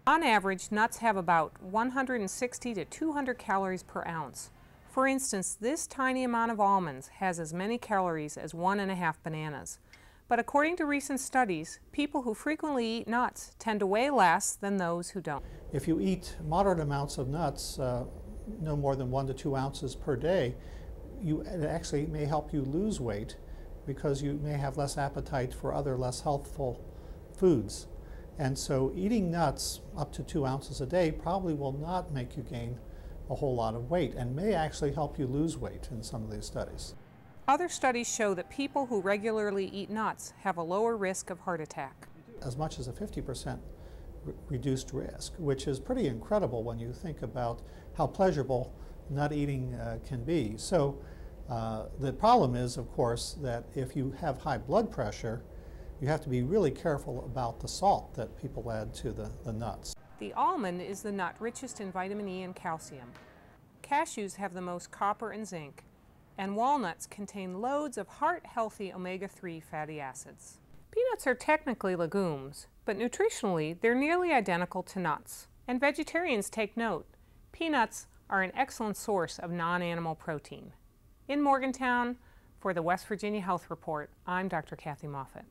On average, nuts have about 160 to 200 calories per ounce. For instance, this tiny amount of almonds has as many calories as 1.5 bananas. But according to recent studies, people who frequently eat nuts tend to weigh less than those who don't. If you eat moderate amounts of nuts, no more than 1 to 2 ounces per day, it actually may help you lose weight because you may have less appetite for other less healthful foods. And so eating nuts up to 2 ounces a day probably will not make you gain a whole lot of weight and may actually help you lose weight in some of these studies. Other studies show that people who regularly eat nuts have a lower risk of heart attack. As much as a 50% reduced risk, which is pretty incredible when you think about how pleasurable nut eating can be. So the problem is, of course, that if you have high blood pressure, you have to be really careful about the salt that people add to the nuts. The almond is the nut richest in vitamin E and calcium. Cashews have the most copper and zinc, and walnuts contain loads of heart-healthy omega-3 fatty acids. Peanuts are technically legumes, but nutritionally they're nearly identical to nuts. And vegetarians take note, peanuts are an excellent source of non-animal protein. In Morgantown, for the West Virginia Health Report, I'm Dr. Kathy Moffett.